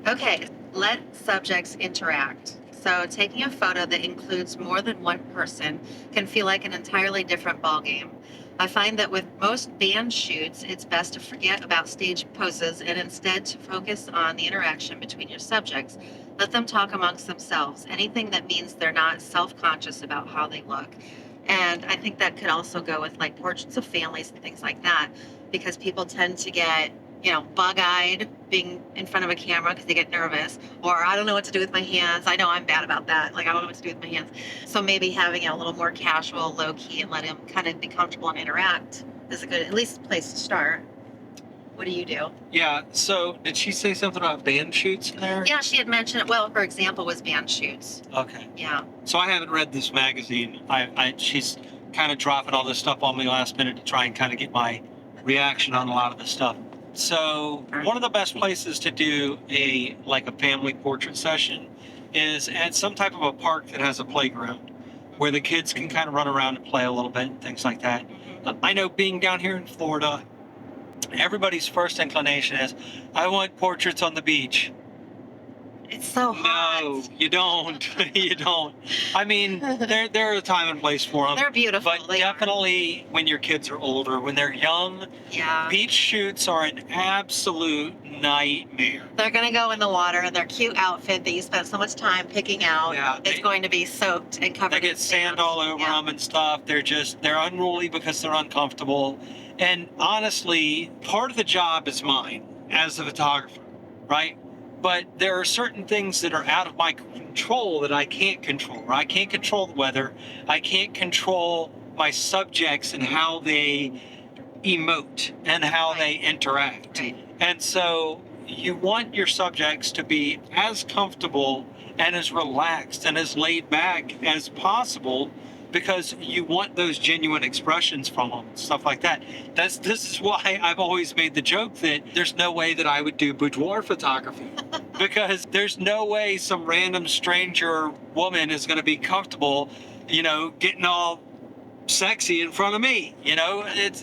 Okay, let subjects interact. So, taking a photo that includes more than one person can feel like an entirely different ballgame. I find that with most band shoots, it's best to forget about stage poses and instead to focus on the interaction between your subjects. Let them talk amongst themselves, anything that means they're not self conscious about how they look. And I think that could also go with like portraits of families and things like that, because people tend to get bug-eyed being in front of a camera because they get nervous, or I don't know what to do with my hands. I know I'm bad about that. Like, I don't know what to do with my hands. So maybe having it a little more casual, low key, and let him kind of be comfortable and interact is a good, at least, place to start. What do you do? Yeah, so did she say something about band shoots in there? Yeah, she had mentioned, well, her example was band shoots. Okay. Yeah. So I haven't read this magazine. She's kind of dropping all this stuff on me last minute to try and kind of get my reaction on a lot of this stuff. So one of the best places to do a family portrait session is at some type of a park that has a playground where the kids can kind of run around and play a little bit and things like that. I know being down here in Florida, everybody's first inclination is, I want portraits on the beach. It's so hot. No, you don't. You don't. I mean, there are a time and place for them. They're beautiful. But definitely when your kids are older, when they're young, yeah, beach shoots are an absolute nightmare. They're going to go in the water in their cute outfit that you spent so much time picking out. Yeah, it's going to be soaked and covered. They get sand all over them and stuff. They're unruly because they're uncomfortable. And honestly, part of the job is mine as a photographer, right? But there are certain things that are out of my control that I can't control. I can't control the weather. I can't control my subjects and how they emote and how they interact. Right. And so you want your subjects to be as comfortable and as relaxed and as laid back as possible, because you want those genuine expressions from them, stuff like that. This is why I've always made the joke that there's no way that I would do boudoir photography, because there's no way some random stranger woman is going to be comfortable, getting all sexy in front of me.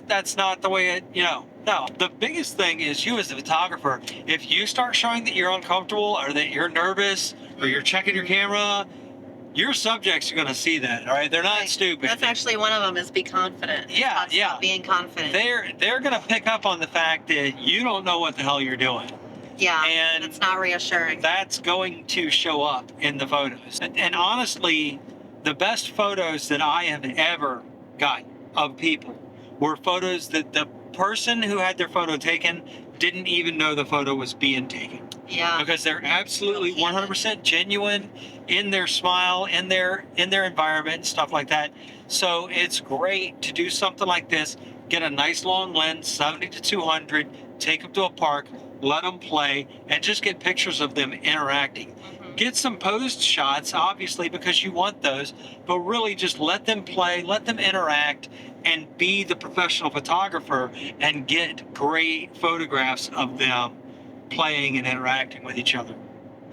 That's not the way it. No, the biggest thing is you as a photographer, if you start showing that you're uncomfortable or that you're nervous or you're checking your camera, your subjects are going to see that, all right? They're not stupid. That's actually one of them, is be confident. Yeah. Being confident. They're going to pick up on the fact that you don't know what the hell you're doing. Yeah, and it's not reassuring. That's going to show up in the photos. And honestly, the best photos that I have ever got of people were photos that the person who had their photo taken didn't even know the photo was being taken. Yeah. Because they're absolutely 100% genuine in their smile, in their environment and stuff like that. So it's great to do something like this. Get a nice long lens, 70 to 200, take them to a park, let them play, and just get pictures of them interacting. Get some posed shots, obviously, because you want those, but really just let them play, let them interact, and be the professional photographer and get great photographs of them playing and interacting with each other.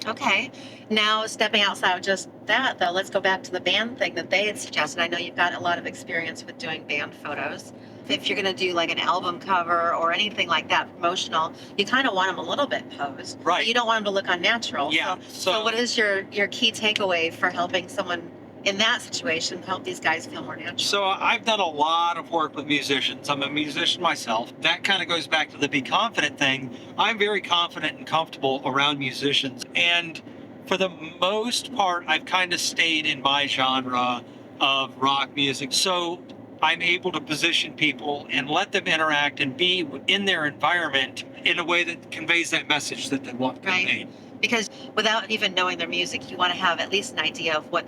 Okay. Now, stepping outside of just that, though, let's go back to the band thing that they had suggested. I know you've got a lot of experience with doing band photos. If you're going to do like an album cover or anything like that, promotional, you kind of want them a little bit posed. Right. But you don't want them to look unnatural. Yeah. So what is your key takeaway for helping someone in that situation help these guys feel more natural? So I've done a lot of work with musicians. I'm a musician myself. That kind of goes back to the be confident thing. I'm very confident and comfortable around musicians. And for the most part, I've kind of stayed in my genre of rock music. So I'm able to position people and let them interact and be in their environment in a way that conveys that message that they want conveyed. Because without even knowing their music, you want to have at least an idea of what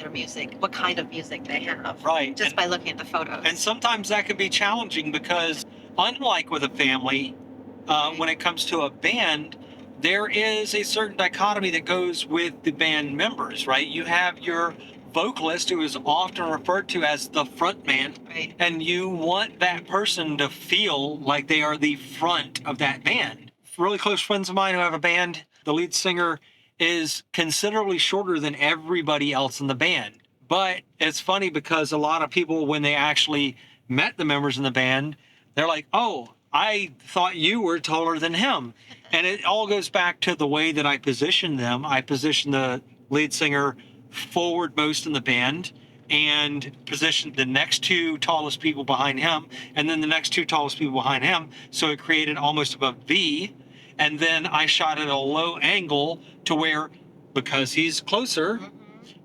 kind of music they have. Right. Just by looking at the photos. And sometimes that can be challenging because, unlike with a family, when it comes to a band, there is a certain dichotomy that goes with the band members, right? You have your vocalist, who is often referred to as the front man, right, and you want that person to feel like they are the front of that band. Really close friends of mine who have a band, the lead singer is considerably shorter than everybody else in the band. But it's funny because a lot of people, when they actually met the members in the band, they're like, oh, I thought you were taller than him. And it all goes back to the way that I position them. I position the lead singer forward most in the band and positioned the next two tallest people behind him and then the next two tallest people behind him. So it created almost of a V. And then I shot at a low angle to where, because he's closer,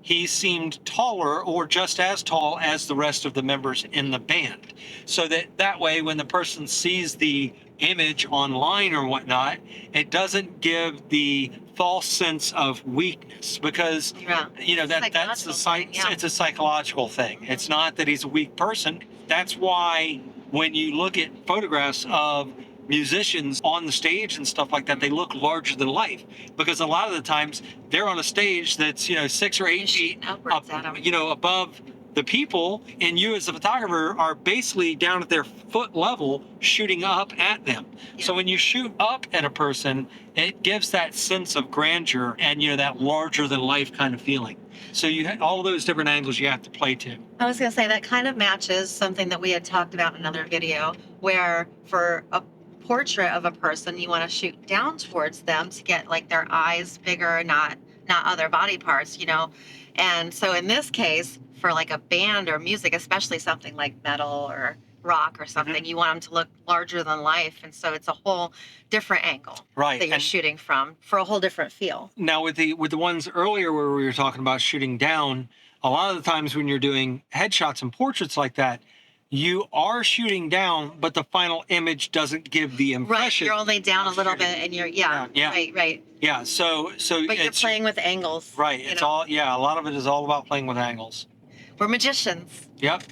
he seemed taller or just as tall as the rest of the members in the band. So that way, when the person sees the image online or whatnot, it doesn't give the false sense of weakness, because that's the it's a psychological thing. It's not that he's a weak person. That's why when you look at photographs of musicians on the stage and stuff like that, they look larger than life, because a lot of the times they're on a stage that's 6 or 8 feet upwards at 'em. above the people, and you as a photographer are basically down at their foot level shooting up at them. So when you shoot up at a person, it gives that sense of grandeur and that larger than life kind of feeling. So you all those different angles you have to play to. I was going to say that kind of matches something that we had talked about in another video, where for a portrait of a person, you want to shoot down towards them to get like their eyes bigger, not other body parts, And so in this case, for like a band or music, especially something like metal or rock or something, you want them to look larger than life, and so it's a whole different angle that you're shooting from for a whole different feel. Now with the ones earlier where we were talking about shooting down, a lot of the times when you're doing headshots and portraits like that, you are shooting down, but the final image doesn't give the impression. Right, you're only down a little bit, and you're right. Yeah, so But you're playing with angles. Right. It's all a lot of it is all about playing with angles. We're magicians. Yep.